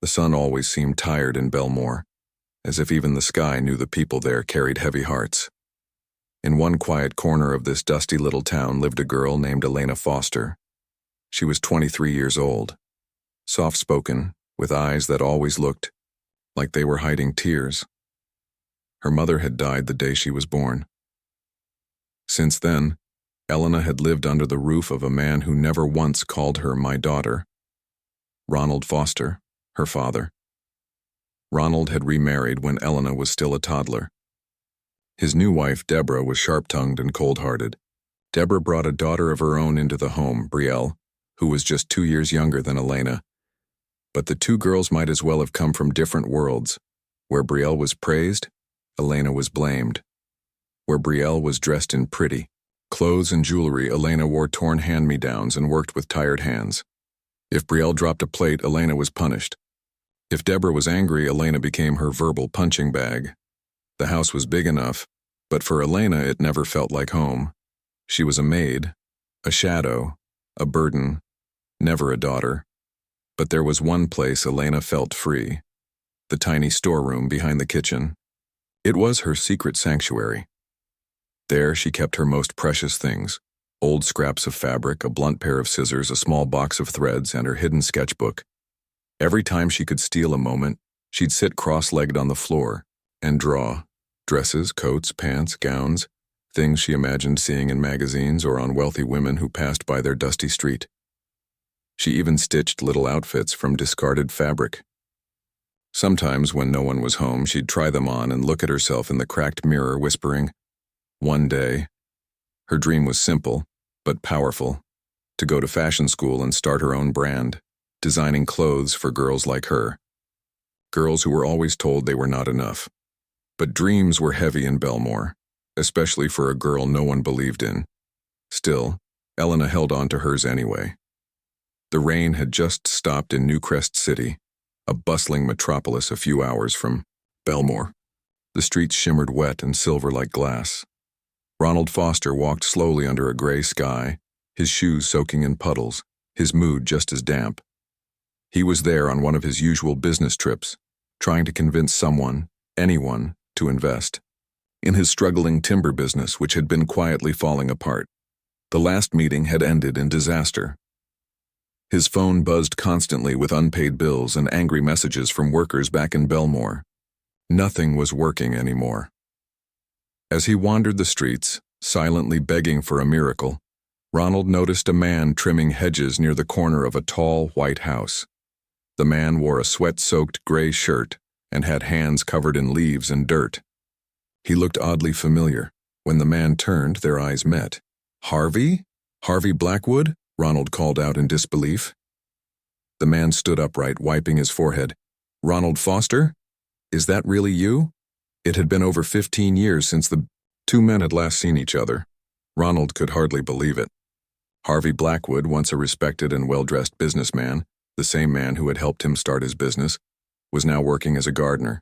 sun always seemed tired in Belmore, as if even the sky knew the people there carried heavy hearts. In one quiet corner of this dusty little town lived a girl named Elena Foster. She was 23 years old, soft-spoken, with eyes that always looked like they were hiding tears. Her mother had died the day she was born. Since then, Elena had lived under the roof of a man who never once called her my daughter. Ronald Foster, her father. Ronald had remarried when Elena was still a toddler. His new wife, Deborah, was sharp-tongued and cold-hearted. Deborah brought a daughter of her own into the home, Brielle, who was just 2 years younger than Elena. But the two girls might as well have come from different worlds. Where Brielle was praised, Elena was blamed. Where Brielle was dressed in pretty clothes and jewelry, Elena wore torn hand-me-downs and worked with tired hands. If Brielle dropped a plate, Elena was punished. If Deborah was angry, Elena became her verbal punching bag. The house was big enough, but for Elena it never felt like home. She was a maid, a shadow, a burden, never a daughter. But there was one place Elena felt free, the tiny storeroom behind the kitchen. It was her secret sanctuary. There she kept her most precious things, old scraps of fabric, a blunt pair of scissors, a small box of threads, and her hidden sketchbook. Every time she could steal a moment, she'd sit cross-legged on the floor and draw. Dresses, coats, pants, gowns, things she imagined seeing in magazines or on wealthy women who passed by their dusty street. She even stitched little outfits from discarded fabric. Sometimes, when no one was home, she'd try them on and look at herself in the cracked mirror, whispering, "One day." Her dream was simple, but powerful, to go to fashion school and start her own brand, designing clothes for girls like her. Girls who were always told they were not enough. But dreams were heavy in Belmore, especially for a girl no one believed in. Still, Elena held on to hers anyway. The rain had just stopped in New Crest City, a bustling metropolis a few hours from Belmore. The streets shimmered wet and silver like glass. Ronald Foster walked slowly under a gray sky, his shoes soaking in puddles, his mood just as damp. He was there on one of his usual business trips, trying to convince someone, anyone, to invest in his struggling timber business, which had been quietly falling apart. The last meeting had ended in disaster. His phone buzzed constantly with unpaid bills and angry messages from workers back in Belmore. Nothing was working anymore. As he wandered the streets, silently begging for a miracle, Ronald noticed a man trimming hedges near the corner of a tall, white house. The man wore a sweat-soaked gray shirt and had hands covered in leaves and dirt. He looked oddly familiar. When the man turned, their eyes met. "Harvey? Harvey Blackwood?" Ronald called out in disbelief. The man stood upright, wiping his forehead. "Ronald Foster? Is that really you?" It had been over 15 years since the two men had last seen each other. Ronald could hardly believe it. Harvey Blackwood, once a respected and well-dressed businessman, the same man who had helped him start his business, was now working as a gardener.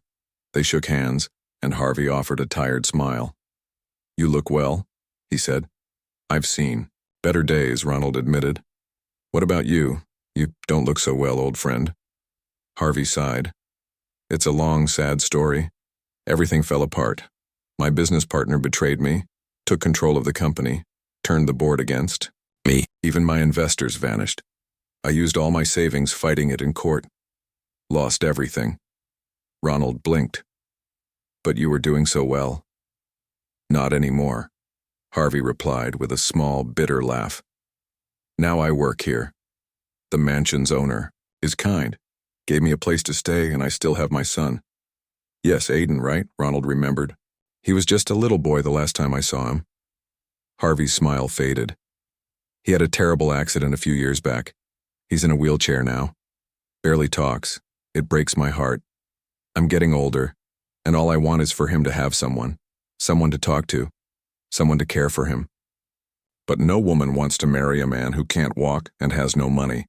They shook hands, and Harvey offered a tired smile. "You look well," he said. "I've seen better days," Ronald admitted. "What about you? You don't look so well, old friend." Harvey sighed. "It's a long, sad story. Everything fell apart. My business partner betrayed me, took control of the company, turned the board against me. Even my investors vanished. I used all my savings fighting it in court. Lost everything." Ronald blinked. "But you were doing so well." "Not anymore," Harvey replied with a small, bitter laugh. "Now I work here. The mansion's owner is kind. Gave me a place to stay, and I still have my son." "Yes, Aiden, right?" Ronald remembered. "He was just a little boy the last time I saw him." Harvey's smile faded. "He had a terrible accident a few years back. He's in a wheelchair now. Barely talks. It breaks my heart. I'm getting older, and all I want is for him to have someone to talk to, someone to care for him. But no woman wants to marry a man who can't walk and has no money."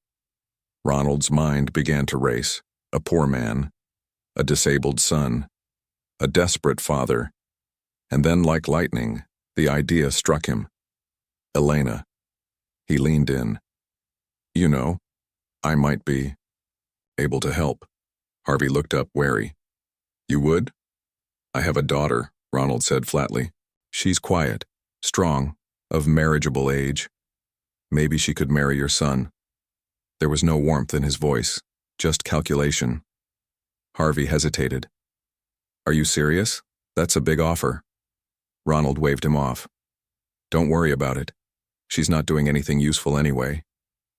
Ronald's mind began to race. A poor man, a disabled son, a desperate father, and then, like lightning, the idea struck him. Elena. He leaned in. "You know, I might be able to help." Harvey looked up, wary. You would? I have a daughter, Ronald said flatly. She's quiet, strong, of marriageable age. Maybe she could marry your son. There was no warmth in his voice, just calculation. Harvey hesitated. Are you serious? That's a big offer. Ronald waved him off. Don't worry about it. She's not doing anything useful anyway,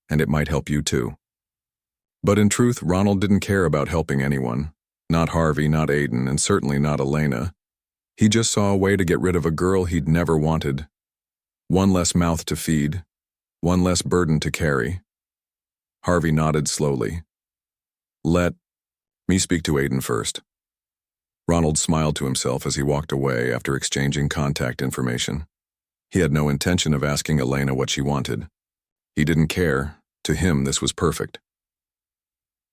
and it might help you too. But in truth, Ronald didn't care about helping anyone. Not Harvey, not Aiden, and certainly not Elena. He just saw a way to get rid of a girl he'd never wanted. One less mouth to feed, one less burden to carry. Harvey nodded slowly. Let me speak to Aiden first. Ronald smiled to himself as he walked away after exchanging contact information. He had no intention of asking Elena what she wanted. He didn't care. To him, this was perfect.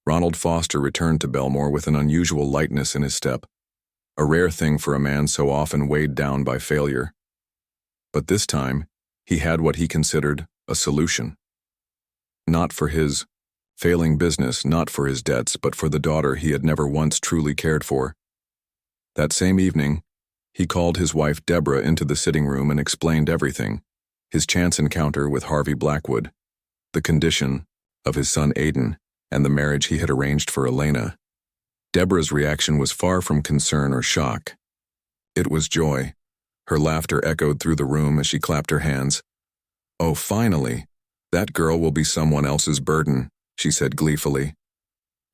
Ronald Foster returned to Belmore with an unusual lightness in his step, a rare thing for a man so often weighed down by failure. But this time, he had what he considered a solution. Not for his failing business, not for his debts, but for the daughter he had never once truly cared for. That same evening, he called his wife Deborah into the sitting room and explained everything: his chance encounter with Harvey Blackwood, the condition of his son Aiden, and the marriage he had arranged for Elena. Deborah's reaction was far from concern or shock. It was joy. Her laughter echoed through the room as she clapped her hands. Oh, finally! That girl will be someone else's burden, she said gleefully.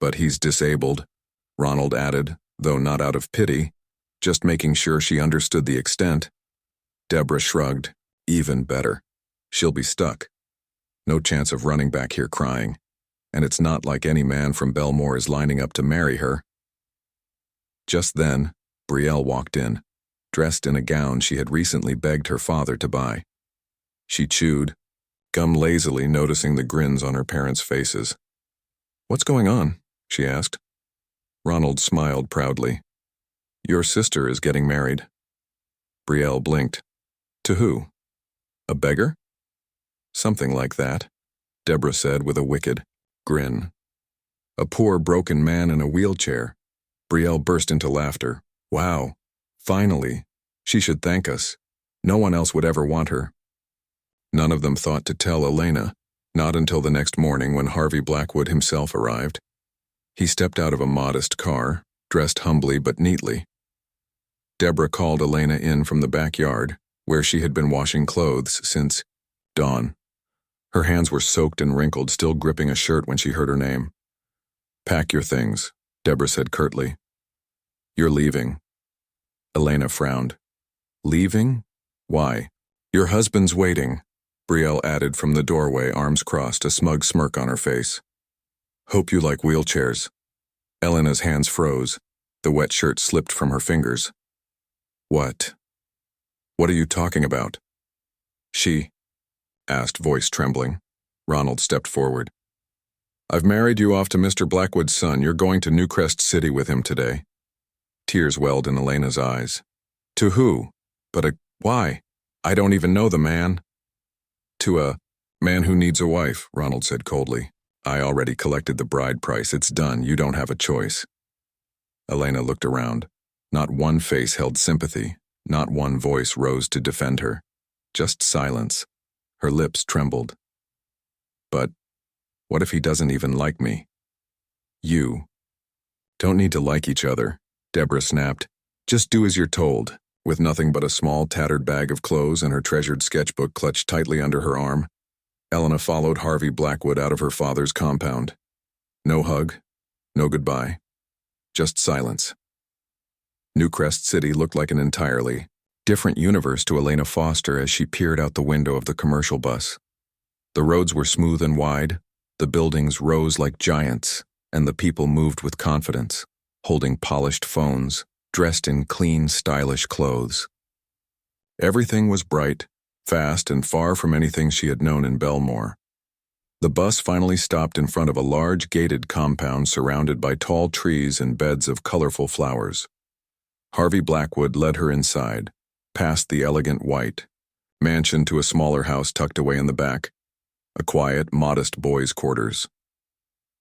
But he's disabled, Ronald added, though not out of pity, just making sure she understood the extent. Deborah shrugged. Even better. She'll be stuck. No chance of running back here crying. And it's not like any man from Belmore is lining up to marry her. Just then, Brielle walked in, dressed in a gown she had recently begged her father to buy. She chewed, gum lazily, noticing the grins on her parents' faces. What's going on? She asked. Ronald smiled proudly. Your sister is getting married. Brielle blinked. To who? A beggar? Something like that, Deborah said with a wicked grin. A poor, broken man in a wheelchair. Brielle burst into laughter. Wow, finally. She should thank us. No one else would ever want her. None of them thought to tell Elena, not until the next morning when Harvey Blackwood himself arrived. He stepped out of a modest car, dressed humbly but neatly. Deborah called Elena in from the backyard, where she had been washing clothes since dawn. Her hands were soaked and wrinkled, still gripping a shirt when she heard her name. Pack your things, Deborah said curtly. You're leaving. Elena frowned. Leaving? Why? Your husband's waiting, Brielle added from the doorway, arms crossed, a smug smirk on her face. Hope you like wheelchairs. Elena's hands froze. The wet shirt slipped from her fingers. What? What are you talking about? She asked, voice trembling. Ronald stepped forward. I've married you off to Mr. Blackwood's son. You're going to New Crest City with him today. Tears welled in Elena's eyes. To who? Why? I don't even know the man. To a man who needs a wife, Ronald said coldly. I already collected the bride price. It's done. You don't have a choice. Elena looked around. Not one face held sympathy. Not one voice rose to defend her. Just silence. Her lips trembled. But what if he doesn't even like me? You don't need to like each other, Deborah snapped. Just do as you're told. With nothing but a small, tattered bag of clothes and her treasured sketchbook clutched tightly under her arm, Elena followed Harvey Blackwood out of her father's compound. No hug, no goodbye. Just silence. New Crest City looked like an entirely different universe to Elena Foster as she peered out the window of the commercial bus. The roads were smooth and wide, the buildings rose like giants, and the people moved with confidence, holding polished phones, dressed in clean, stylish clothes. Everything was bright, fast, and far from anything she had known in Belmore. The bus finally stopped in front of a large gated compound surrounded by tall trees and beds of colorful flowers. Harvey Blackwood led her inside, past the elegant white mansion to a smaller house tucked away in the back, a quiet, modest boys' quarters.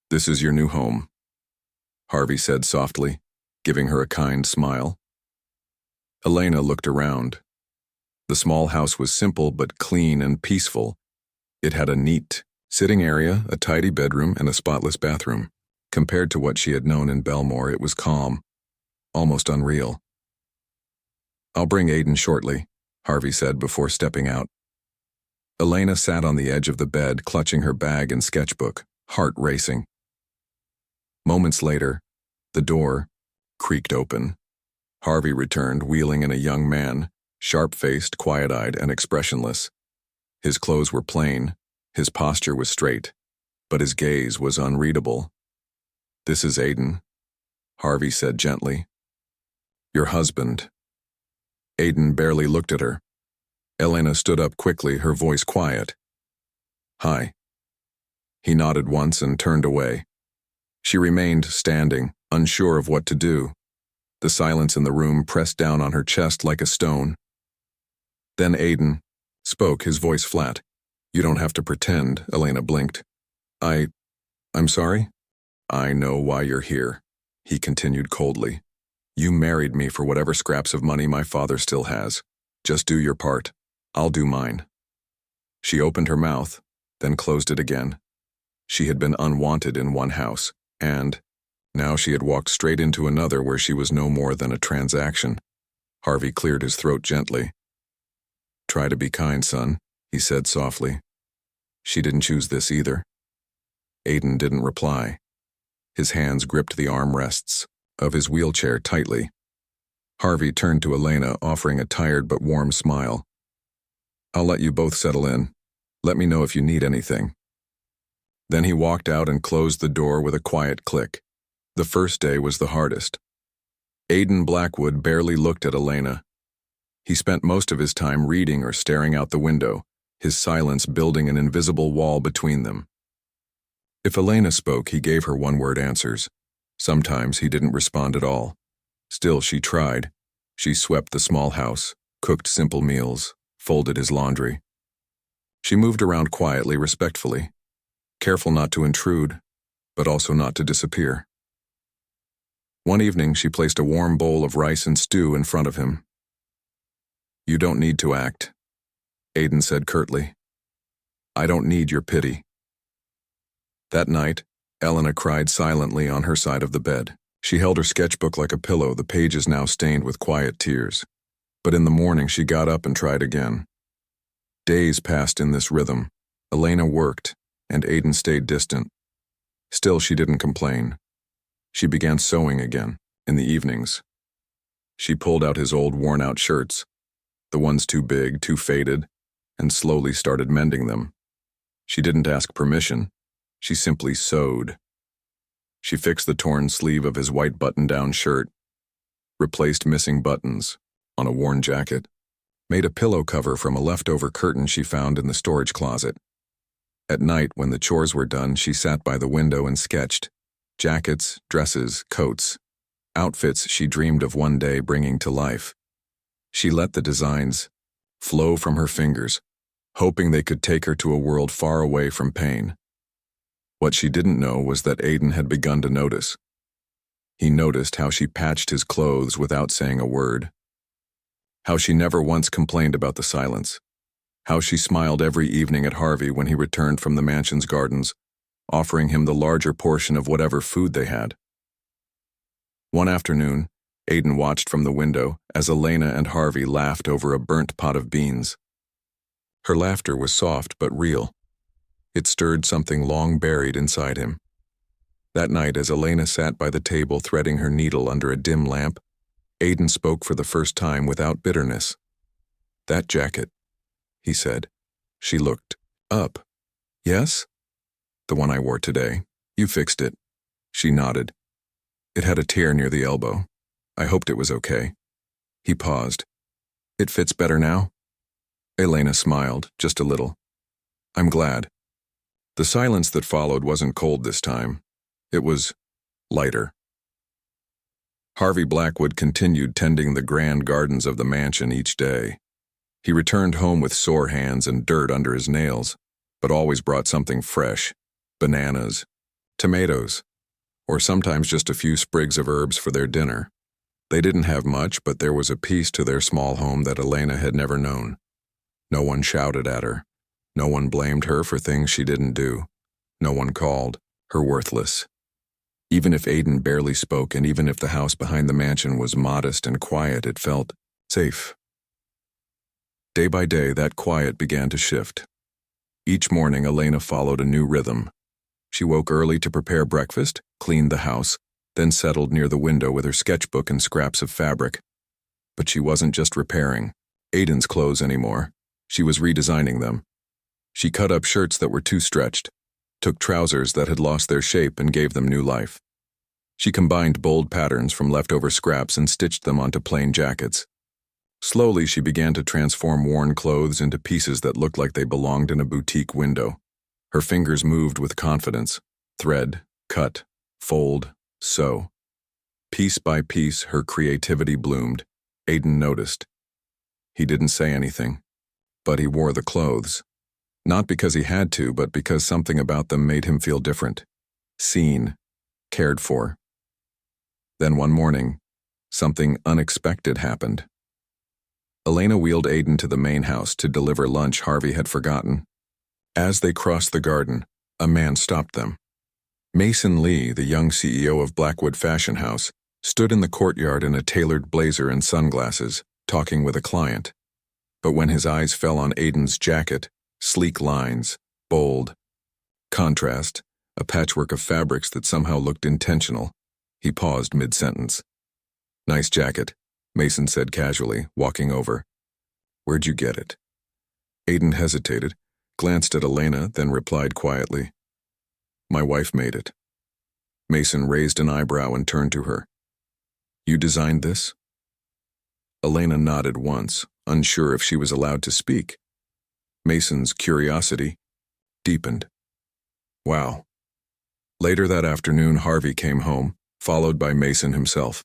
This is your new home. Harvey said softly, giving her a kind smile. Elena looked around. The small house was simple but clean and peaceful. It had a neat sitting area, a tidy bedroom, and a spotless bathroom. Compared to what she had known in Belmore, it was calm, almost unreal. "I'll bring Aiden shortly," Harvey said before stepping out. Elena sat on the edge of the bed, clutching her bag and sketchbook, heart racing. Moments later, the door creaked open. Harvey returned, wheeling in a young man, sharp-faced, quiet-eyed, and expressionless. His clothes were plain, his posture was straight, but his gaze was unreadable. "This is Aiden," Harvey said gently. "Your husband." Aiden barely looked at her. Elena stood up quickly, her voice quiet. "Hi." He nodded once and turned away. She remained standing, unsure of what to do. The silence in the room pressed down on her chest like a stone. Then Aiden spoke, his voice flat. "You don't have to pretend," Elena blinked. I'm sorry?" "I know why you're here," he continued coldly. "You married me for whatever scraps of money my father still has. Just do your part. I'll do mine." She opened her mouth, then closed it again. She had been unwanted in one house, and now she had walked straight into another where she was no more than a transaction. Harvey cleared his throat gently. "Try to be kind, son," he said softly. "She didn't choose this either." Aiden didn't reply. His hands gripped the armrests of his wheelchair tightly. Harvey turned to Elena, offering a tired but warm smile. "I'll let you both settle in. Let me know if you need anything." Then he walked out and closed the door with a quiet click. The first day was the hardest. Aiden Blackwood barely looked at Elena. He spent most of his time reading or staring out the window, his silence building an invisible wall between them. If Elena spoke, he gave her one-word answers. Sometimes he didn't respond at all. Still, she tried. She swept the small house, cooked simple meals, folded his laundry. She moved around quietly, respectfully, careful not to intrude, but also not to disappear. One evening, she placed a warm bowl of rice and stew in front of him. "You don't need to act," Aiden said curtly. "I don't need your pity." That night, Elena cried silently on her side of the bed. She held her sketchbook like a pillow, the pages now stained with quiet tears. But in the morning, she got up and tried again. Days passed in this rhythm. Elena worked, and Aiden stayed distant. Still, she didn't complain. She began sewing again, in the evenings. She pulled out his old worn-out shirts, the ones too big, too faded, and slowly started mending them. She didn't ask permission. She simply sewed. She fixed the torn sleeve of his white button-down shirt, replaced missing buttons on a worn jacket, made a pillow cover from a leftover curtain she found in the storage closet. At night, when the chores were done, she sat by the window and sketched. Jackets, dresses, coats, outfits she dreamed of one day bringing to life. She let the designs flow from her fingers, hoping they could take her to a world far away from pain. What she didn't know was that Aiden had begun to notice. He noticed how she patched his clothes without saying a word, how she never once complained about the silence, how she smiled every evening at Harvey when he returned from the mansion's gardens, offering him the larger portion of whatever food they had. One afternoon, Aiden watched from the window as Elena and Harvey laughed over a burnt pot of beans. Her laughter was soft but real. It stirred something long buried inside him. That night, as Elena sat by the table threading her needle under a dim lamp, Aiden spoke for the first time without bitterness. "That jacket," he said. She looked up. "Yes?" "The one I wore today. You fixed it." She nodded. "It had a tear near the elbow. I hoped it was okay." He paused. "It fits better now?" Elena smiled, just a little. "I'm glad." The silence that followed wasn't cold this time. It was lighter. Harvey Blackwood continued tending the grand gardens of the mansion each day. He returned home with sore hands and dirt under his nails, but always brought something fresh: bananas, tomatoes, or sometimes just a few sprigs of herbs for their dinner. They didn't have much, but there was a peace to their small home that Elena had never known. No one shouted at her. No one blamed her for things she didn't do. No one called her worthless. Even if Aiden barely spoke, and even if the house behind the mansion was modest and quiet, it felt safe. Day by day, that quiet began to shift. Each morning, Elena followed a new rhythm. She woke early to prepare breakfast, cleaned the house, then settled near the window with her sketchbook and scraps of fabric. But she wasn't just repairing Aiden's clothes anymore. She was redesigning them. She cut up shirts that were too stretched, took trousers that had lost their shape and gave them new life. She combined bold patterns from leftover scraps and stitched them onto plain jackets. Slowly, she began to transform worn clothes into pieces that looked like they belonged in a boutique window. Her fingers moved with confidence. Thread, cut, fold, sew. Piece by piece, her creativity bloomed. Aiden noticed. He didn't say anything, but he wore the clothes. Not because he had to, but because something about them made him feel different. Seen, cared for. Then one morning, something unexpected happened. Elena wheeled Aiden to the main house to deliver lunch Harvey had forgotten. As they crossed the garden, a man stopped them. Mason Lee, the young CEO of Blackwood Fashion House, stood in the courtyard in a tailored blazer and sunglasses, talking with a client. But when his eyes fell on Aiden's jacket, sleek lines, bold, contrast, a patchwork of fabrics that somehow looked intentional, he paused mid-sentence. "Nice jacket," Mason said casually, walking over. "Where'd you get it?" Aiden hesitated, glanced at Elena, then replied quietly, "My wife made it." Mason raised an eyebrow and turned to her. "You designed this?" Elena nodded once, unsure if she was allowed to speak. Mason's curiosity deepened. "Wow." Later that afternoon, Harvey came home, followed by Mason himself.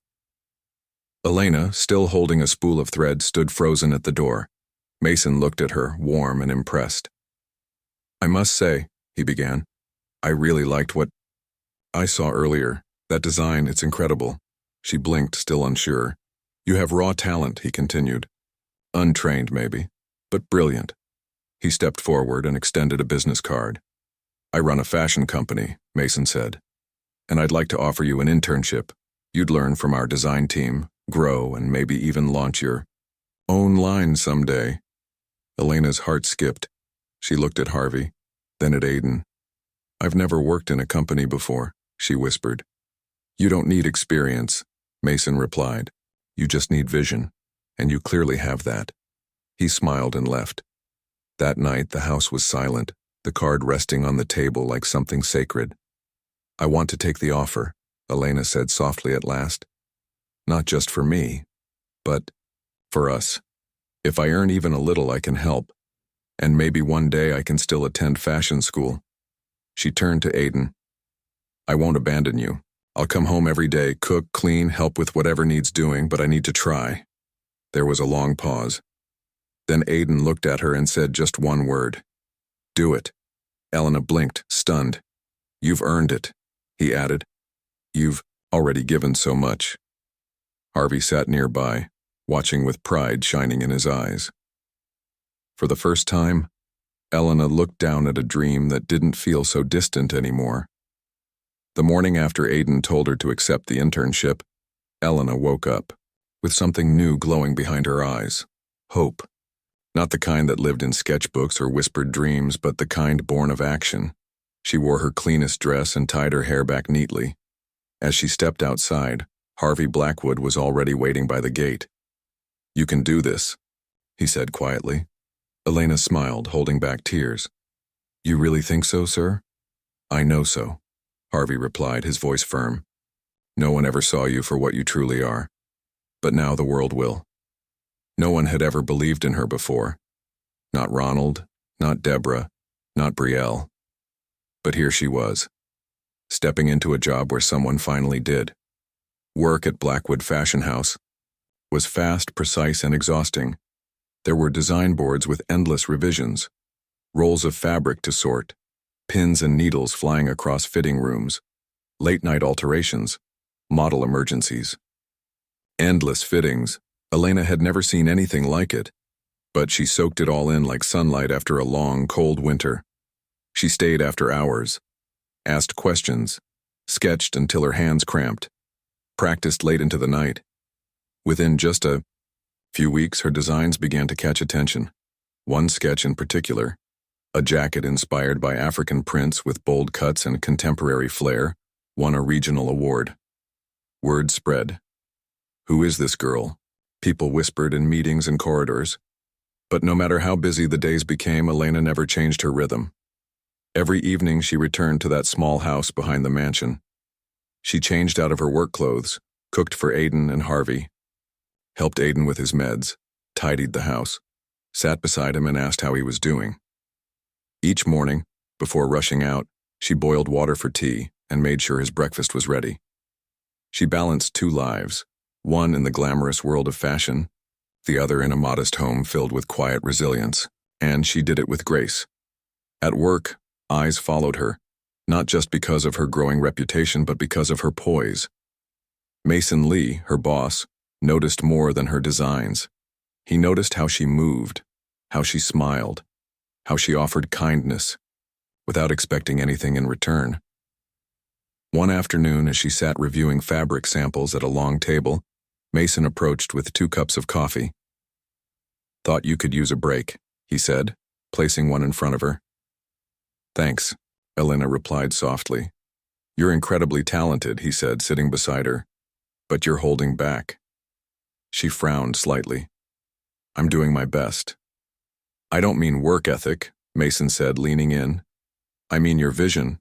Elena, still holding a spool of thread, stood frozen at the door. Mason looked at her, warm and impressed. "I must say," he began, "I really liked what I saw earlier. That design, it's incredible." She blinked, still unsure. "You have raw talent," he continued. "Untrained, maybe, but brilliant." He stepped forward and extended a business card. "I run a fashion company," Mason said, "and I'd like to offer you an internship. You'd learn from our design team, grow, and maybe even launch your own line someday." Elena's heart skipped. She looked at Harvey, then at Aiden. "I've never worked in a company before," she whispered. "You don't need experience," Mason replied. "You just need vision, and you clearly have that." He smiled and left. That night, the house was silent, the card resting on the table like something sacred. "I want to take the offer," Elena said softly at last. "Not just for me, but for us. If I earn even a little, I can help. And maybe one day I can still attend fashion school." She turned to Aiden. "I won't abandon you. I'll come home every day, cook, clean, help with whatever needs doing, but I need to try." There was a long pause. Then Aiden looked at her and said just one word. "Do it." Elena blinked, stunned. "You've earned it," he added. "You've already given so much." Harvey sat nearby, watching with pride shining in his eyes. For the first time, Elena looked down at a dream that didn't feel so distant anymore. The morning after Aiden told her to accept the internship, Elena woke up, with something new glowing behind her eyes. Hope. Not the kind that lived in sketchbooks or whispered dreams, but the kind born of action. She wore her cleanest dress and tied her hair back neatly. As she stepped outside, Harvey Blackwood was already waiting by the gate. "You can do this," he said quietly. Elena smiled, holding back tears. "You really think so, sir?" "I know so," Harvey replied, his voice firm. "No one ever saw you for what you truly are. But now the world will." No one had ever believed in her before. Not Ronald, not Deborah, not Brielle. But here she was, stepping into a job where someone finally did. Work at Blackwood Fashion House was fast, precise, and exhausting. There were design boards with endless revisions, rolls of fabric to sort, pins and needles flying across fitting rooms, Late-night alterations, model emergencies, endless fittings. Elena had never seen anything like it, but she soaked it all in like sunlight after a long, cold winter. She stayed after hours, asked questions, sketched until her hands cramped, practiced late into the night. Within just a few weeks, her designs began to catch attention. One sketch in particular, a jacket inspired by African prints with bold cuts and contemporary flair, won a regional award. Word spread. Who is this girl? People whispered in meetings and corridors. But no matter how busy the days became, Elena never changed her rhythm. Every evening she returned to that small house behind the mansion. She changed out of her work clothes, cooked for Aiden and Harvey, helped Aiden with his meds, tidied the house, sat beside him and asked how he was doing. Each morning, before rushing out, she boiled water for tea and made sure his breakfast was ready. She balanced two lives, one in the glamorous world of fashion, the other in a modest home filled with quiet resilience, and she did it with grace. At work, eyes followed her, not just because of her growing reputation but because of her poise. Mason Lee, her boss, noticed more than her designs. He noticed how she moved, how she smiled, how she offered kindness, without expecting anything in return. One afternoon, as she sat reviewing fabric samples at a long table, Mason approached with 2 cups of coffee. "Thought you could use a break," he said, placing one in front of her. "Thanks," Elena replied softly. "You're incredibly talented," he said, sitting beside her, "but you're holding back." She frowned slightly. "I'm doing my best." "I don't mean work ethic," Mason said, leaning in. "I mean your vision.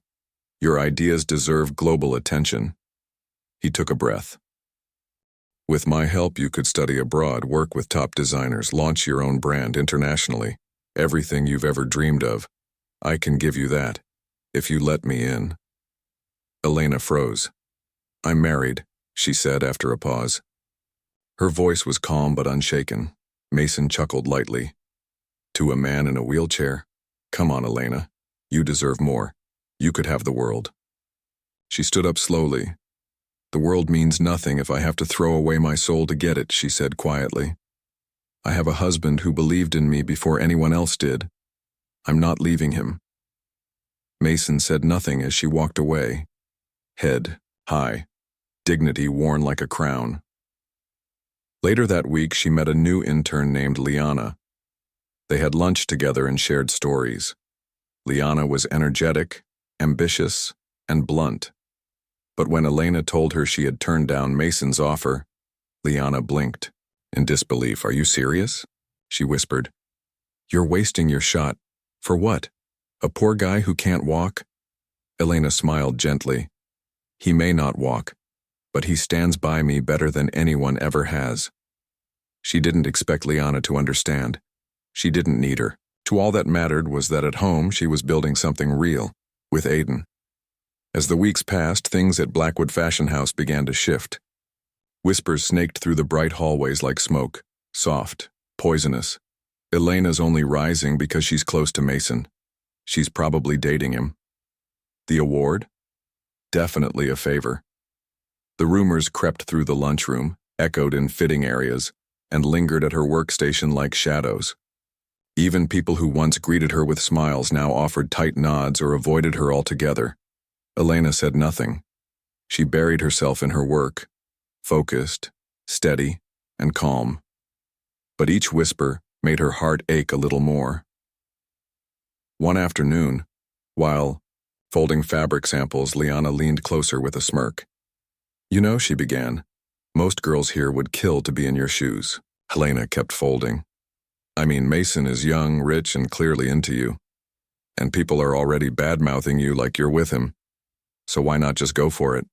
Your ideas deserve global attention." He took a breath. "With my help, you could study abroad, work with top designers, launch your own brand internationally, everything you've ever dreamed of. I can give you that, if you let me in." Elena froze. "I'm married," she said after a pause. Her voice was calm but unshaken. Mason chuckled lightly. "To a man in a wheelchair? Come on, Elena. You deserve more. You could have the world." She stood up slowly. "The world means nothing if I have to throw away my soul to get it," she said quietly. "I have a husband who believed in me before anyone else did. I'm not leaving him." Mason said nothing as she walked away, head high, dignity worn like a crown. Later that week, she met a new intern named Liana. They had lunch together and shared stories. Liana was energetic, ambitious, and blunt. But when Elena told her she had turned down Mason's offer, Liana blinked in disbelief. "Are you serious?" she whispered. "You're wasting your shot. For what? A poor guy who can't walk?" Elena smiled gently. "He may not walk, but he stands by me better than anyone ever has." She didn't expect Liana to understand. She didn't need her. To all that mattered was that at home she was building something real, with Aiden. As the weeks passed, things at Blackwood Fashion House began to shift. Whispers snaked through the bright hallways like smoke, soft, poisonous. "Elena's only rising because she's close to Mason. She's probably dating him." The award? Definitely a favor. The rumors crept through the lunchroom, echoed in fitting areas, and lingered at her workstation like shadows. Even people who once greeted her with smiles now offered tight nods or avoided her altogether. Elena said nothing. She buried herself in her work, focused, steady, and calm. But each whisper made her heart ache a little more. One afternoon, while folding fabric samples, Liana leaned closer with a smirk. "You know," she began, "most girls here would kill to be in your shoes." Elena kept folding. "I mean, Mason is young, rich, and clearly into you. And people are already bad-mouthing you like you're with him. So why not just go for it?"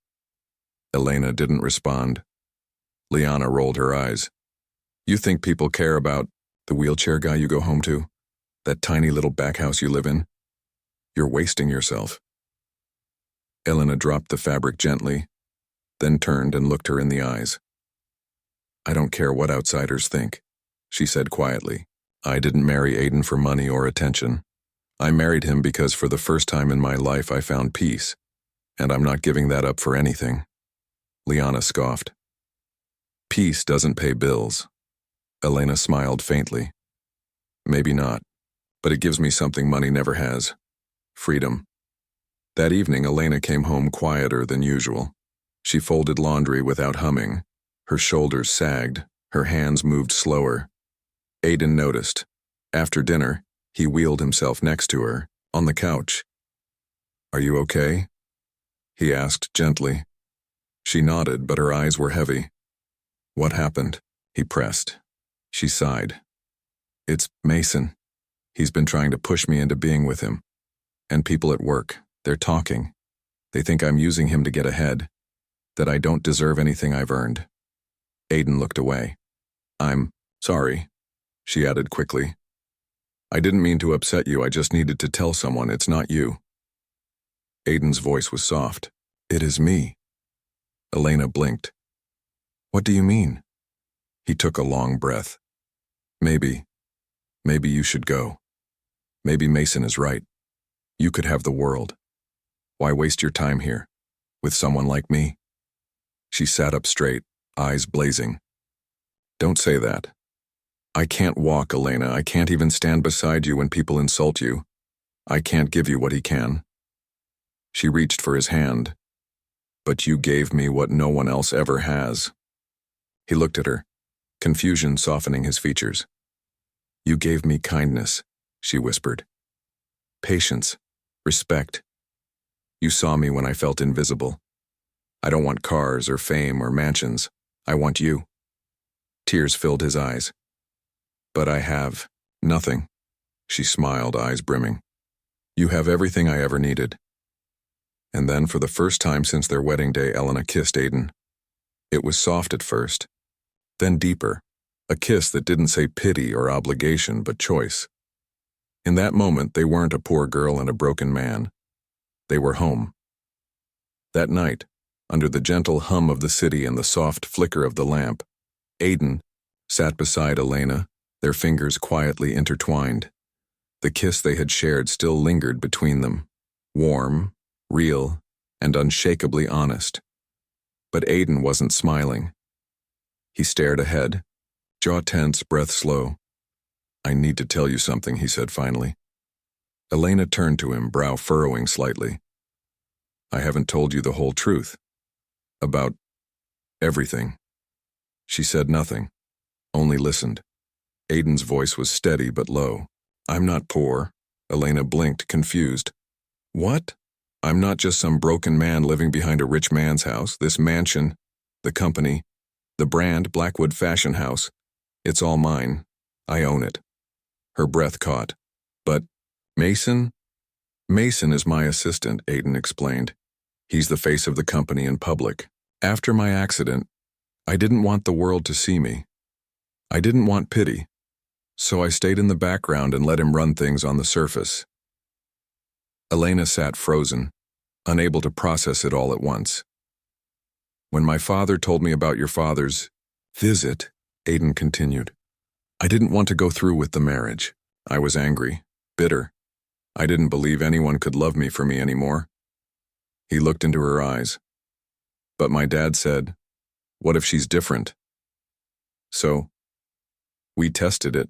Elena didn't respond. Liana rolled her eyes. "You think people care about the wheelchair guy you go home to? That tiny little back house you live in? You're wasting yourself." Elena dropped the fabric gently, then turned and looked her in the eyes. "I don't care what outsiders think," she said quietly. "I didn't marry Aiden for money or attention. I married him because for the first time in my life I found peace. And I'm not giving that up for anything. Liana scoffed. Peace doesn't pay bills. Elena smiled faintly. Maybe not, but it gives me something money never has. Freedom. That evening, Elena came home quieter than usual. She folded laundry without humming. Her shoulders sagged, her hands moved slower. Aiden noticed. After dinner, he wheeled himself next to her, on the couch. Are you okay? He asked gently. She nodded, but her eyes were heavy. What happened? He pressed. She sighed. It's Mason. He's been trying to push me into being with him. And people at work, they're talking. They think I'm using him to get ahead, that I don't deserve anything I've earned. Aiden looked away. I'm sorry, she added quickly. I didn't mean to upset you, I just needed to tell someone it's not you. Aiden's voice was soft. It is me. Elena blinked. What do you mean? He took a long breath. Maybe you should go. Maybe Mason is right. You could have the world. Why waste your time here, with someone like me? She sat up straight, eyes blazing. Don't say that. I can't walk, Elena. I can't even stand beside you when people insult you. I can't give you what he can. She reached for his hand. But you gave me what no one else ever has. He looked at her, confusion softening his features. You gave me kindness, she whispered. Patience, respect. You saw me when I felt invisible. I don't want cars or fame or mansions. I want you. Tears filled his eyes. But I have nothing. She smiled, eyes brimming. You have everything I ever needed. And then, for the first time since their wedding day, Elena kissed Aiden. It was soft at first, then deeper, a kiss that didn't say pity or obligation, but choice. In that moment, they weren't a poor girl and a broken man. They were home. That night, under the gentle hum of the city and the soft flicker of the lamp, Aiden sat beside Elena, their fingers quietly intertwined. The kiss they had shared still lingered between them, warm, real, and unshakably honest. But Aiden wasn't smiling. He stared ahead, jaw tense, breath slow. I need to tell you something, he said finally. Elena turned to him, brow furrowing slightly. I haven't told you the whole truth. About everything. She said nothing, only listened. Aiden's voice was steady but low. I'm not poor. Elena blinked, confused. What? I'm not just some broken man living behind a rich man's house. This mansion, the company, the brand, Blackwood Fashion House, it's all mine. I own it. Her breath caught. But Mason? Mason is my assistant, Aiden explained. He's the face of the company in public. After my accident, I didn't want the world to see me. I didn't want pity. So I stayed in the background and let him run things on the surface. Elena sat frozen, unable to process it all at once. When my father told me about your father's visit, Aiden continued, I didn't want to go through with the marriage. I was angry, bitter. I didn't believe anyone could love me for me anymore. He looked into her eyes. But my dad said, what if she's different? So, we tested it.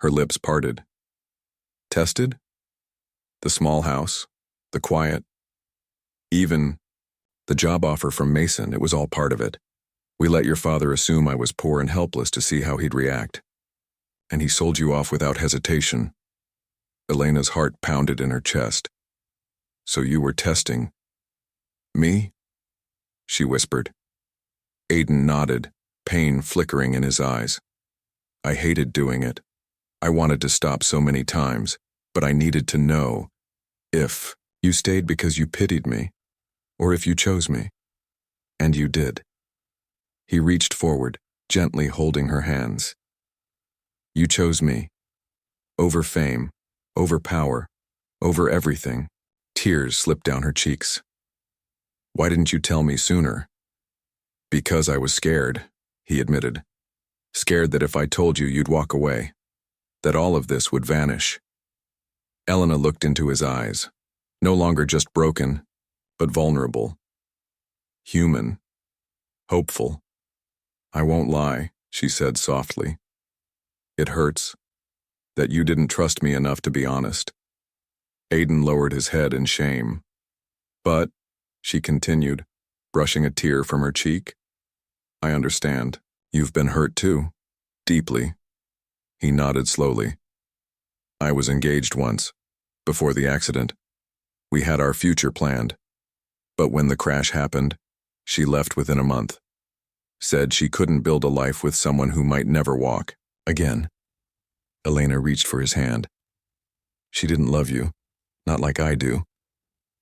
Her lips parted. Tested? The small house, the quiet, even the job offer from Mason, it was all part of it. We let your father assume I was poor and helpless to see how he'd react. And he sold you off without hesitation. Elena's heart pounded in her chest. So you were testing me? She whispered. Aiden nodded, pain flickering in his eyes. I hated doing it. I wanted to stop so many times. But I needed to know if you stayed because you pitied me, or if you chose me. And you did. He reached forward, gently holding her hands. You chose me. Over fame, over power, over everything. Tears slipped down her cheeks. Why didn't you tell me sooner? Because I was scared, he admitted. Scared that if I told you, you'd walk away. That all of this would vanish. Elena looked into his eyes, no longer just broken, but vulnerable. Human. Hopeful. "I won't lie," she said softly. "It hurts that you didn't trust me enough to be honest." Aiden lowered his head in shame. "But," she continued, brushing a tear from her cheek, "I understand. You've been hurt too. Deeply." He nodded slowly. "I was engaged once, before the accident. We had our future planned. But when the crash happened, she left within a month. Said she couldn't build a life with someone who might never walk again." Elena reached for his hand. "She didn't love you, not like I do."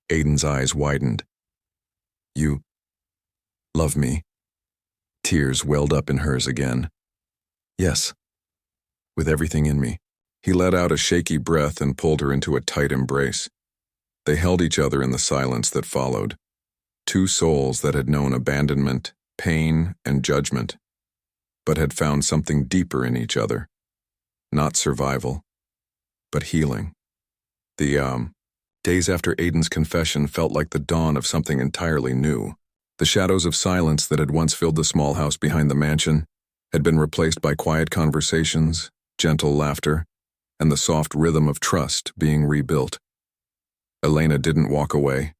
Aiden's eyes widened. "You love me?" Tears welled up in hers again. "Yes, with everything in me." He let out a shaky breath and pulled her into a tight embrace. They held each other in the silence that followed. Two souls that had known abandonment, pain, and judgment, but had found something deeper in each other. Not survival, but healing. The days after Aiden's confession felt like the dawn of something entirely new. The shadows of silence that had once filled the small house behind the mansion had been replaced by quiet conversations, gentle laughter, and the soft rhythm of trust being rebuilt. Elena didn't walk away.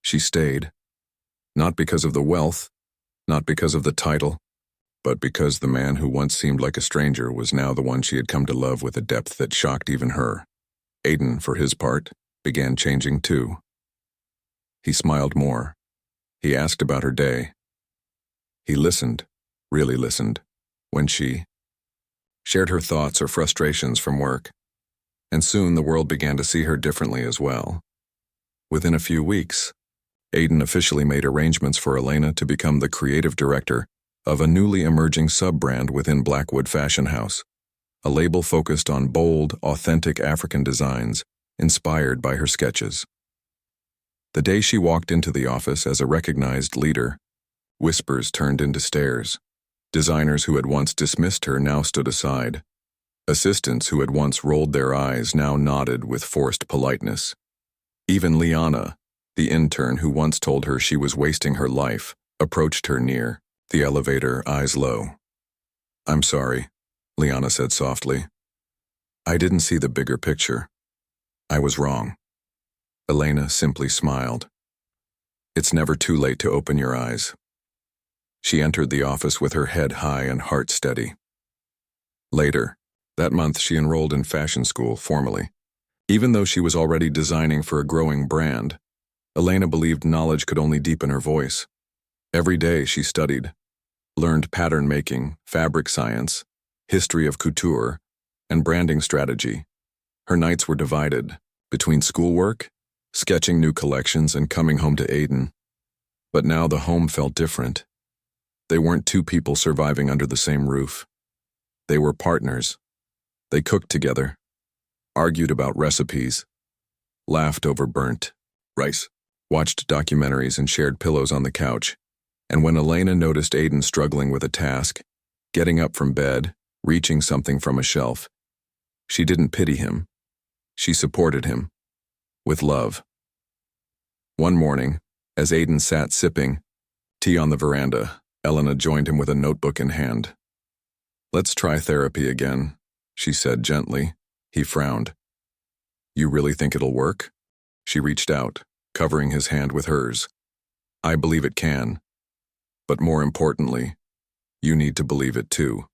She stayed. Not because of the wealth, not because of the title, but because the man who once seemed like a stranger was now the one she had come to love with a depth that shocked even her. Aiden, for his part, began changing too. He smiled more. He asked about her day. He listened, really listened, when she shared her thoughts or frustrations from work. And soon the world began to see her differently as well. Within a few weeks, Aiden officially made arrangements for Elena to become the creative director of a newly emerging sub-brand within Blackwood Fashion House, a label focused on bold, authentic African designs inspired by her sketches. The day she walked into the office as a recognized leader, whispers turned into stares. Designers who had once dismissed her now stood aside. Assistants who had once rolled their eyes now nodded with forced politeness. Even Liana, the intern who once told her she was wasting her life, approached her near, the elevator, eyes low. "I'm sorry," Liana said softly. "I didn't see the bigger picture. I was wrong." Elena simply smiled. "It's never too late to open your eyes." She entered the office with her head high and heart steady. Later, that month she enrolled in fashion school formally. Even though she was already designing for a growing brand, Elena believed knowledge could only deepen her voice. Every day she studied, learned pattern making, fabric science, history of couture, and branding strategy. Her nights were divided between schoolwork, sketching new collections, and coming home to Aiden. But now the home felt different. They weren't two people surviving under the same roof. They were partners. They cooked together, argued about recipes, laughed over burnt rice, watched documentaries, and shared pillows on the couch. And when Elena noticed Aiden struggling with a task, getting up from bed, reaching something from a shelf, she didn't pity him. She supported him. With love. One morning, as Aiden sat sipping tea on the veranda, Elena joined him with a notebook in hand. "Let's try therapy again," she said gently. He frowned. "You really think it'll work?" She reached out, covering his hand with hers. "I believe it can. But more importantly, you need to believe it too."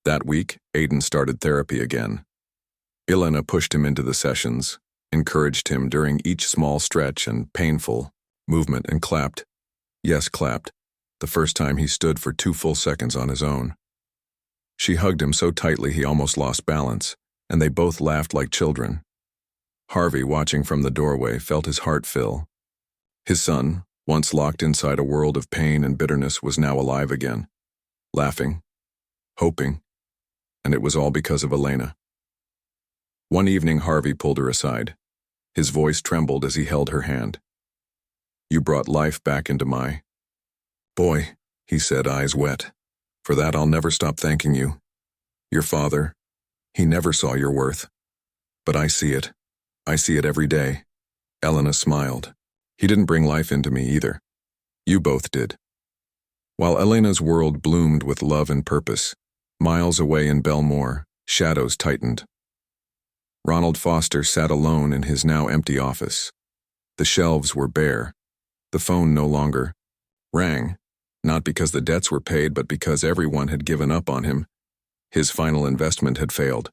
That week, Aiden started therapy again. Elena pushed him into the sessions, encouraged him during each small stretch and painful movement, and clapped. Yes, clapped. The first time he stood for 2 full seconds on his own. She hugged him so tightly he almost lost balance, and they both laughed like children. Harvey, watching from the doorway, felt his heart fill. His son, once locked inside a world of pain and bitterness, was now alive again, laughing, hoping, and it was all because of Elena. One evening, Harvey pulled her aside. His voice trembled as he held her hand. "You brought life back into my boy," he said, eyes wet. "For that I'll never stop thanking you. Your father, he never saw your worth. But I see it. I see it every day." Elena smiled. He didn't bring life into me either. You both did. While Elena's world bloomed with love and purpose, miles away in Belmore, shadows tightened. Ronald Foster sat alone in his now empty office. The shelves were bare. The phone no longer rang, not because the debts were paid, but because everyone had given up on him. His final investment had failed.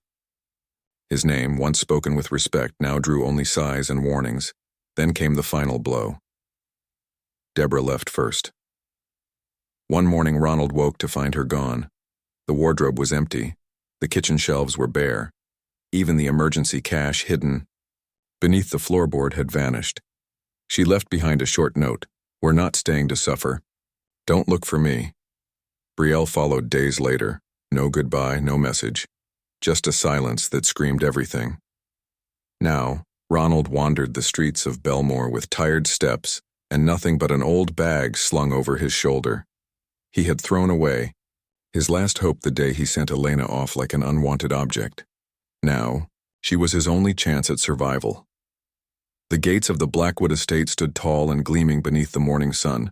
His name, once spoken with respect, now drew only sighs and warnings. Then came the final blow. Deborah left first. One morning Ronald woke to find her gone. The wardrobe was empty. The kitchen shelves were bare. Even the emergency cash hidden beneath the floorboard had vanished. She left behind a short note. "We're not staying to suffer. Don't look for me." Brielle followed days later. No goodbye, no message. Just a silence that screamed everything. Now, Ronald wandered the streets of Belmore with tired steps and nothing but an old bag slung over his shoulder. He had thrown away his last hope the day he sent Elena off like an unwanted object. Now, she was his only chance at survival. The gates of the Blackwood estate stood tall and gleaming beneath the morning sun,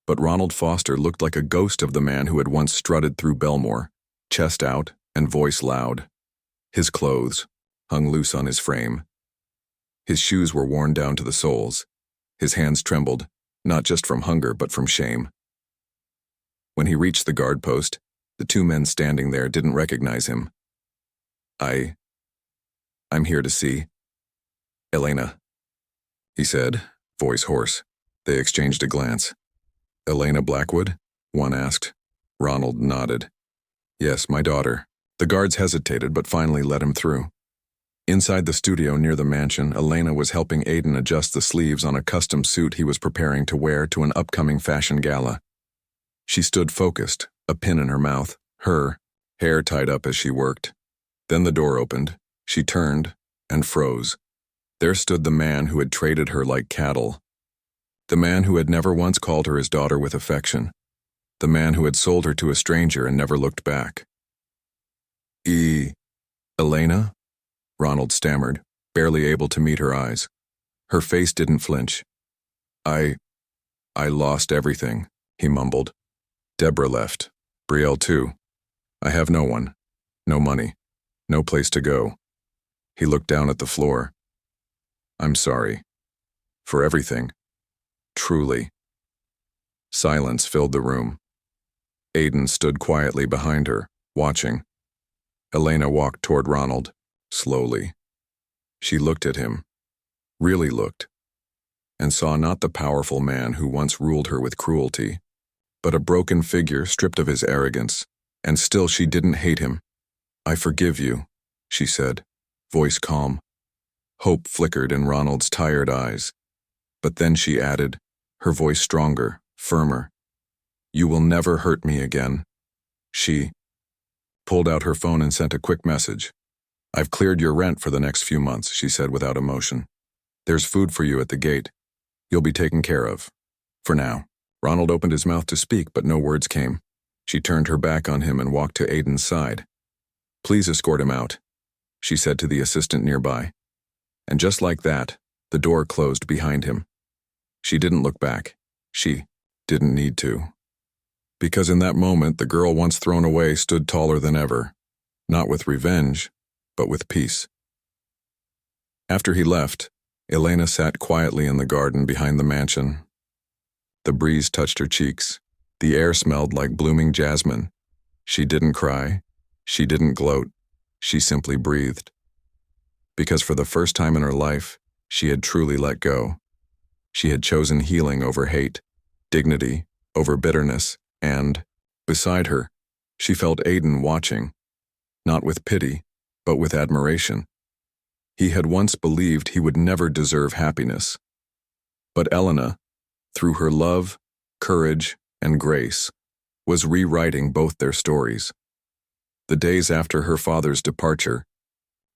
but Ronald Foster looked like a ghost of the man who had once strutted through Belmore, chest out and voice loud. His clothes hung loose on his frame. His shoes were worn down to the soles. His hands trembled, not just from hunger but from shame. When he reached the guard post, the two men standing there didn't recognize him. I'm here to see Elena," he said, voice hoarse. They exchanged a glance. "Elena Blackwood?" one asked. Ronald nodded. "Yes, my daughter." The guards hesitated but finally let him through. Inside the studio near the mansion, Elena was helping Aiden adjust the sleeves on a custom suit he was preparing to wear to an upcoming fashion gala. She stood focused, a pin in her mouth, her hair tied up as she worked. Then the door opened. She turned and froze. There stood the man who had traded her like cattle. The man who had never once called her his daughter with affection. The man who had sold her to a stranger and never looked back. Elena?" Ronald stammered, barely able to meet her eyes. Her face didn't flinch. I lost everything," he mumbled. "Deborah left. Brielle too. I have no one. No money. No place to go." He looked down at the floor. "I'm sorry. For everything. Truly." Silence filled the room. Aiden stood quietly behind her, watching. Elena walked toward Ronald, slowly. She looked at him, really looked, and saw not the powerful man who once ruled her with cruelty, but a broken figure stripped of his arrogance, and still she didn't hate him. "I forgive you," she said, voice calm. Hope flickered in Ronald's tired eyes. But then she added, her voice stronger, firmer. "You will never hurt me again." She pulled out her phone and sent a quick message. "I've cleared your rent for the next few months," she said without emotion. "There's food for you at the gate. You'll be taken care of. For now." Ronald opened his mouth to speak, but no words came. She turned her back on him and walked to Aiden's side. "Please escort him out," she said to the assistant nearby. And just like that, the door closed behind him. She didn't look back. She didn't need to. Because in that moment, the girl once thrown away stood taller than ever, not with revenge, but with peace. After he left, Elena sat quietly in the garden behind the mansion. The breeze touched her cheeks. The air smelled like blooming jasmine. She didn't cry. She didn't gloat. She simply breathed. Because for the first time in her life, she had truly let go. She had chosen healing over hate, dignity over bitterness, and, beside her, she felt Aiden watching, not with pity, but with admiration. He had once believed he would never deserve happiness. But Elena, through her love, courage, and grace, was rewriting both their stories. The days after her father's departure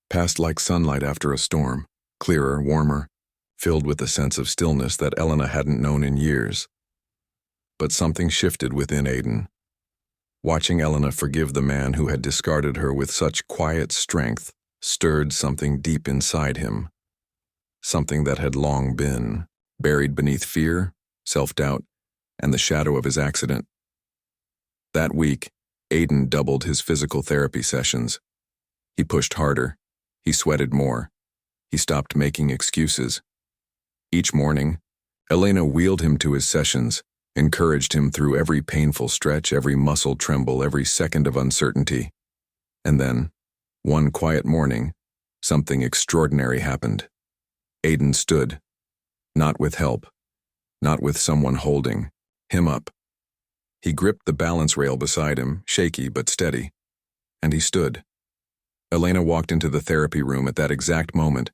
passed like sunlight after a storm, clearer, warmer, filled with a sense of stillness that Elena hadn't known in years. But something shifted within Aiden. Watching Elena forgive the man who had discarded her with such quiet strength stirred something deep inside him, something that had long been buried beneath fear, self-doubt, and the shadow of his accident. That week, Aiden doubled his physical therapy sessions. He pushed harder. He sweated more. He stopped making excuses. Each morning, Elena wheeled him to his sessions, encouraged him through every painful stretch, every muscle tremble, every second of uncertainty. And then, one quiet morning, something extraordinary happened. Aiden stood, not with help, not with someone holding him up. He gripped the balance rail beside him, shaky but steady, and he stood. Elena walked into the therapy room at that exact moment,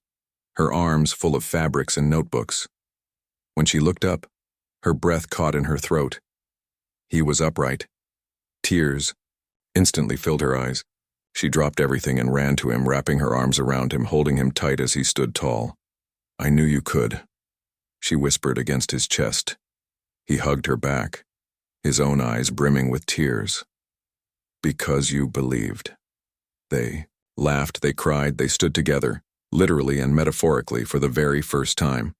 her arms full of fabrics and notebooks. When she looked up, her breath caught in her throat. He was upright. Tears instantly filled her eyes. She dropped everything and ran to him, wrapping her arms around him, holding him tight as he stood tall. "I knew you could," she whispered against his chest. He hugged her back, his own eyes brimming with tears. "Because you believed." They laughed, they cried, they stood together, literally and metaphorically, for the very first time.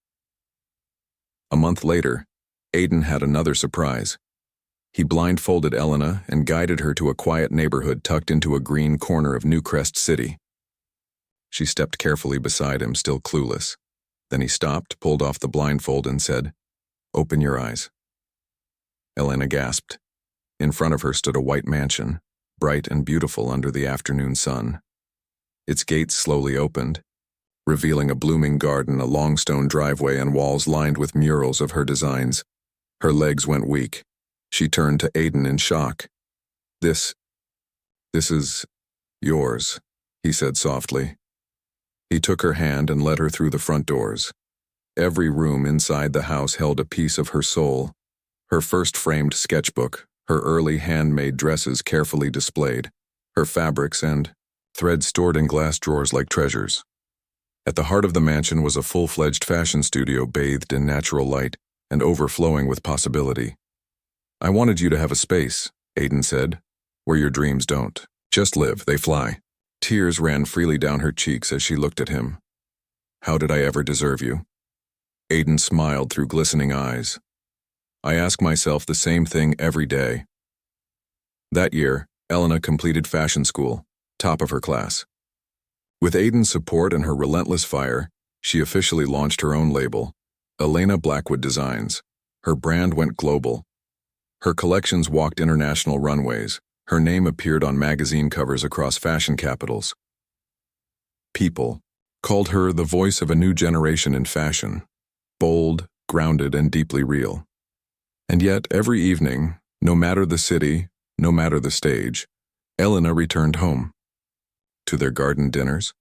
A month later, Aiden had another surprise. He blindfolded Elena and guided her to a quiet neighborhood tucked into a green corner of New Crest City. She stepped carefully beside him, still clueless. Then he stopped, pulled off the blindfold, and said, "Open your eyes." Elena gasped. In front of her stood a white mansion, bright and beautiful under the afternoon sun. Its gates slowly opened, revealing a blooming garden, a long stone driveway, and walls lined with murals of her designs. Her legs went weak. She turned to Aiden in shock. This is yours," he said softly. He took her hand and led her through the front doors. Every room inside the house held a piece of her soul. Her first framed sketchbook, her early handmade dresses carefully displayed, her fabrics and threads stored in glass drawers like treasures. At the heart of the mansion was a full-fledged fashion studio bathed in natural light and overflowing with possibility. "I wanted you to have a space," Aiden said, "where your dreams don't just live, they fly." Tears ran freely down her cheeks as she looked at him. "How did I ever deserve you?" Aiden smiled through glistening eyes. "I ask myself the same thing every day." That year, Elena completed fashion school, top of her class. With Aiden's support and her relentless fire, she officially launched her own label, Elena Blackwood Designs. Her brand went global. Her collections walked international runways. Her name appeared on magazine covers across fashion capitals. People called her the voice of a new generation in fashion, bold, grounded, and deeply real. And yet, every evening, no matter the city, no matter the stage, Elena returned home. To their garden dinners,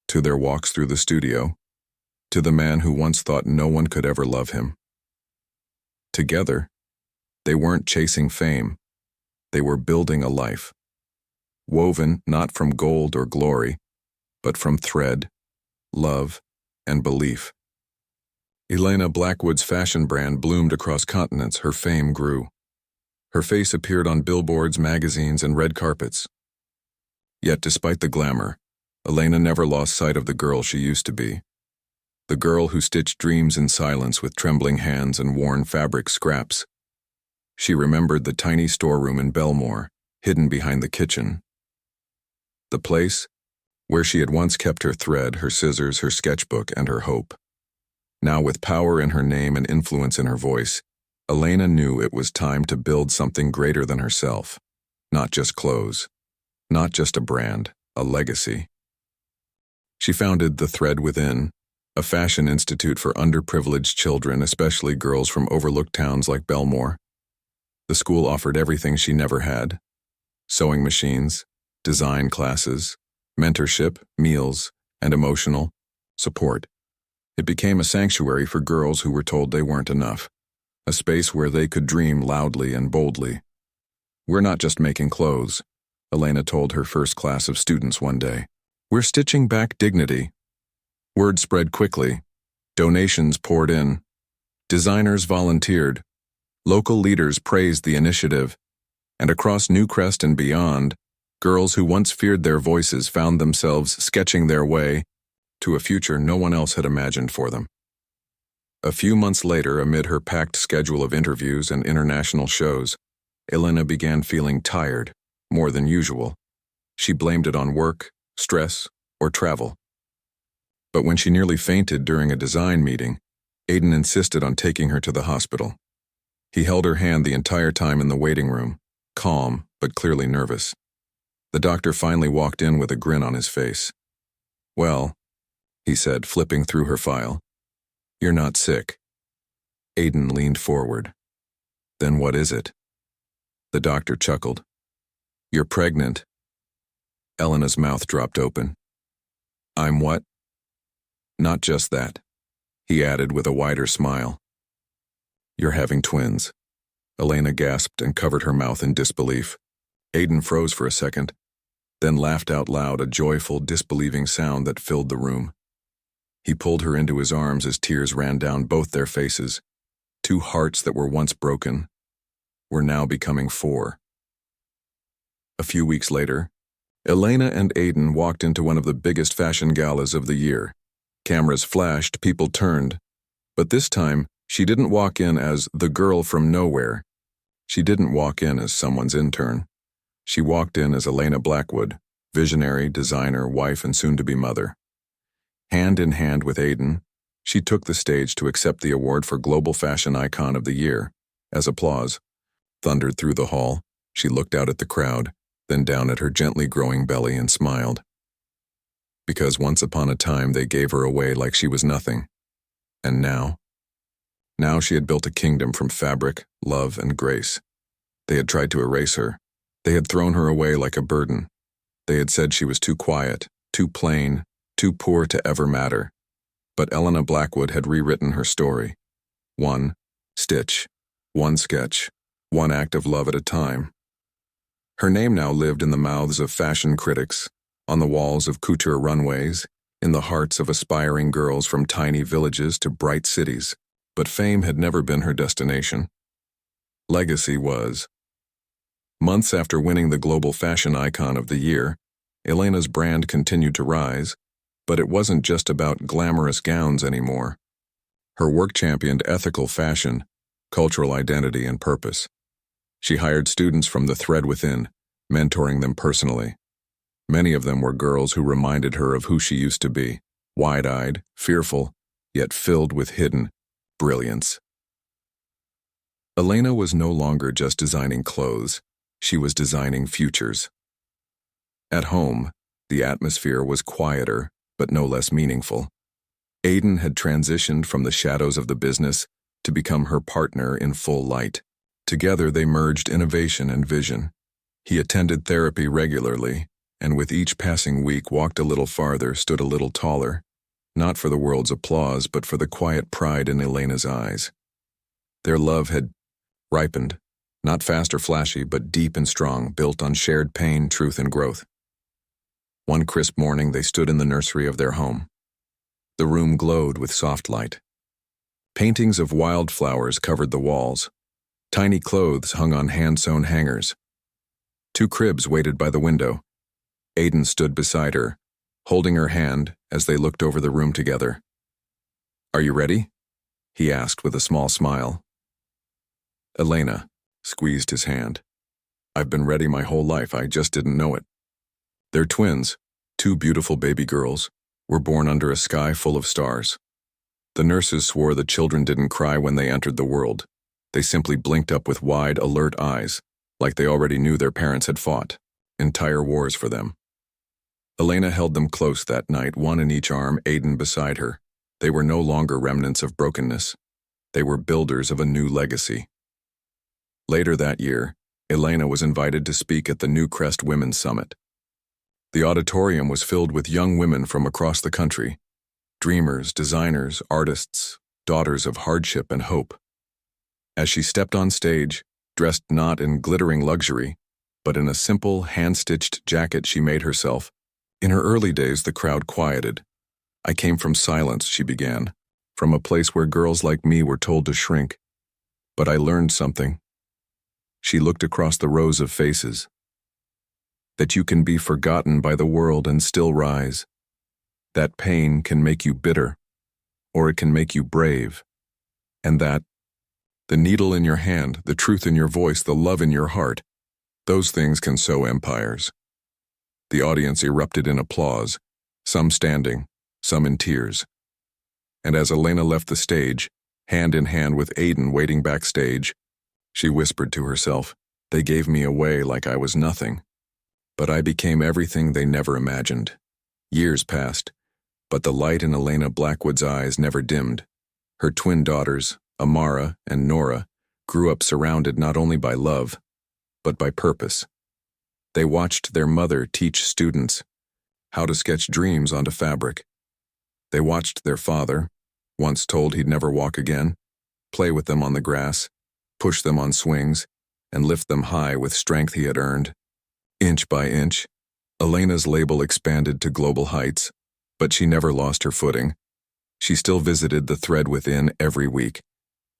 to their walks through the studio, to the man who once thought no one could ever love him. Together, they weren't chasing fame. They were building a life, woven not from gold or glory, but from thread, love, and belief. Elena Blackwood's fashion brand bloomed across continents. Her fame grew. Her face appeared on billboards, magazines, and red carpets. Yet despite the glamour, Elena never lost sight of the girl she used to be. The girl who stitched dreams in silence with trembling hands and worn fabric scraps. She remembered the tiny storeroom in Belmore, hidden behind the kitchen. The place where she had once kept her thread, her scissors, her sketchbook, and her hope. Now, with power in her name and influence in her voice, Elena knew it was time to build something greater than herself. Not just clothes, not just a brand, a legacy. She founded The Thread Within, a fashion institute for underprivileged children, especially girls from overlooked towns like Belmore. The school offered everything she never had: sewing machines, design classes, mentorship, meals, and emotional support. It became a sanctuary for girls who were told they weren't enough, a space where they could dream loudly and boldly. "We're not just making clothes," Elena told her first class of students one day. "We're stitching back dignity." Word spread quickly. Donations poured in. Designers volunteered. Local leaders praised the initiative. And across New Crest and beyond, girls who once feared their voices found themselves sketching their way to a future no one else had imagined for them. A few months later, amid her packed schedule of interviews and international shows, Elena began feeling tired, more than usual. She blamed it on work, stress, or travel. But when she nearly fainted during a design meeting, Aiden insisted on taking her to the hospital. He held her hand the entire time in the waiting room, calm but clearly nervous. The doctor finally walked in with a grin on his face. "Well," he said, flipping through her file, "you're not sick." Aiden leaned forward. "Then what is it?" The doctor chuckled. "You're pregnant." Elena's mouth dropped open. "I'm what?" "Not just that," he added with a wider smile. "You're having twins." Elena gasped and covered her mouth in disbelief. Aiden froze for a second, then laughed out loud, a joyful, disbelieving sound that filled the room. He pulled her into his arms as tears ran down both their faces. Two hearts that were once broken were now becoming four. A few weeks later, Elena and Aiden walked into one of the biggest fashion galas of the year. Cameras flashed, people turned. But this time, she didn't walk in as the girl from nowhere. She didn't walk in as someone's intern. She walked in as Elena Blackwood, visionary, designer, wife, and soon-to-be mother. Hand in hand with Aiden, she took the stage to accept the award for Global Fashion Icon of the Year. As applause thundered through the hall, she looked out at the crowd, then down at her gently growing belly and smiled. Because once upon a time they gave her away like she was nothing. And now she had built a kingdom from fabric, love, and grace. They had tried to erase her. They had thrown her away like a burden. They had said she was too quiet, too plain, too poor to ever matter. But Elena Blackwood had rewritten her story. One stitch, one sketch, one act of love at a time. Her name now lived in the mouths of fashion critics, on the walls of couture runways, in the hearts of aspiring girls from tiny villages to bright cities. But fame had never been her destination. Legacy was. Months after winning the Global Fashion Icon of the Year, Elena's brand continued to rise, but it wasn't just about glamorous gowns anymore. Her work championed ethical fashion, cultural identity, and purpose. She hired students from the thread within, mentoring them personally. Many of them were girls who reminded her of who she used to be, wide-eyed, fearful, yet filled with hidden brilliance. Elena was no longer just designing clothes, she was designing futures. At home, the atmosphere was quieter, but no less meaningful. Aiden had transitioned from the shadows of the business to become her partner in full light. Together they merged innovation and vision. He attended therapy regularly, and with each passing week walked a little farther, stood a little taller. Not for the world's applause, but for the quiet pride in Elena's eyes. Their love had ripened, not fast or flashy, but deep and strong, built on shared pain, truth, and growth. One crisp morning, they stood in the nursery of their home. The room glowed with soft light. Paintings of wildflowers covered the walls. Tiny clothes hung on hand-sewn hangers. Two cribs waited by the window. Aiden stood beside her, holding her hand as they looked over the room together. "Are you ready?" he asked with a small smile. Elena squeezed his hand. "I've been ready my whole life, I just didn't know it." Their twins, two beautiful baby girls, were born under a sky full of stars. The nurses swore the children didn't cry when they entered the world. They simply blinked up with wide, alert eyes, like they already knew their parents had fought entire wars for them. Elena held them close that night, one in each arm, Aiden beside her. They were no longer remnants of brokenness. They were builders of a new legacy. Later that year, Elena was invited to speak at the new Crest Women's Summit. The auditorium was filled with young women from across the country, dreamers, designers, artists, daughters of hardship and hope. As she stepped on stage, dressed not in glittering luxury, but in a simple, hand-stitched jacket she made herself, in her early days the crowd quieted. "I came from silence," she began, "from a place where girls like me were told to shrink. But I learned something." She looked across the rows of faces. "That you can be forgotten by the world and still rise. That pain can make you bitter, or it can make you brave. And that, the needle in your hand, the truth in your voice, the love in your heart, those things can sow empires. The audience erupted in applause, some standing, some in tears. And as Elena left the stage, hand in hand with Aiden waiting backstage, she whispered to herself, "They gave me away like I was nothing. But I became everything they never imagined." Years passed, but the light in Elena Blackwood's eyes never dimmed. Her twin daughters, Amara and Nora, grew up surrounded not only by love, but by purpose. They watched their mother teach students how to sketch dreams onto fabric. They watched their father, once told he'd never walk again, play with them on the grass, push them on swings, and lift them high with strength he had earned. Inch by inch, Elena's label expanded to global heights, but she never lost her footing. She still visited the thread within every week.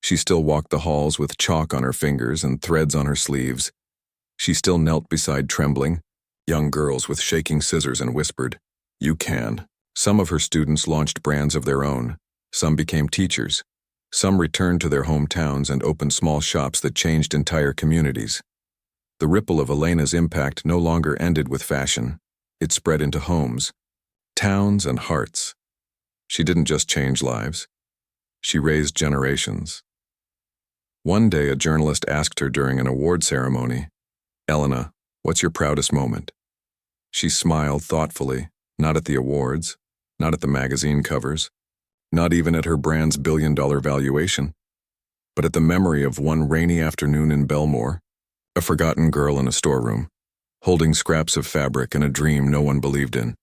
She still walked the halls with chalk on her fingers and threads on her sleeves. She still knelt beside trembling, young girls with shaking scissors and whispered, "You can." Some of her students launched brands of their own. Some became teachers. Some returned to their hometowns and opened small shops that changed entire communities. The ripple of Elena's impact no longer ended with fashion. It spread into homes, towns, and hearts. She didn't just change lives. She raised generations. One day, a journalist asked her during an award ceremony, "Elena, what's your proudest moment?" She smiled thoughtfully, not at the awards, not at the magazine covers, not even at her brand's billion-dollar valuation, but at the memory of one rainy afternoon in Belmore, a forgotten girl in a storeroom, holding scraps of fabric and a dream no one believed in.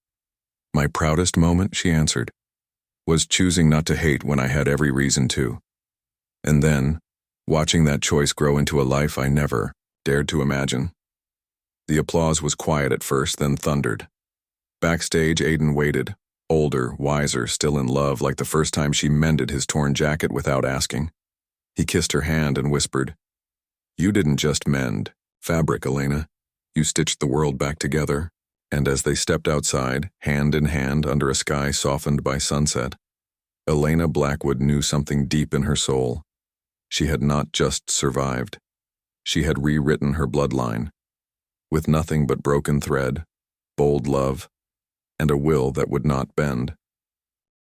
"My proudest moment," she answered, "was choosing not to hate when I had every reason to. And then, watching that choice grow into a life I never dared to imagine." The applause was quiet at first, then thundered. Backstage, Aiden waited, older, wiser, still in love, like the first time she mended his torn jacket without asking. He kissed her hand and whispered, "You didn't just mend fabric, Elena. You stitched the world back together." And as they stepped outside, hand in hand under a sky softened by sunset, Elena Blackwood knew something deep in her soul. She had not just survived. She had rewritten her bloodline, with nothing but broken thread, bold love, and a will that would not bend.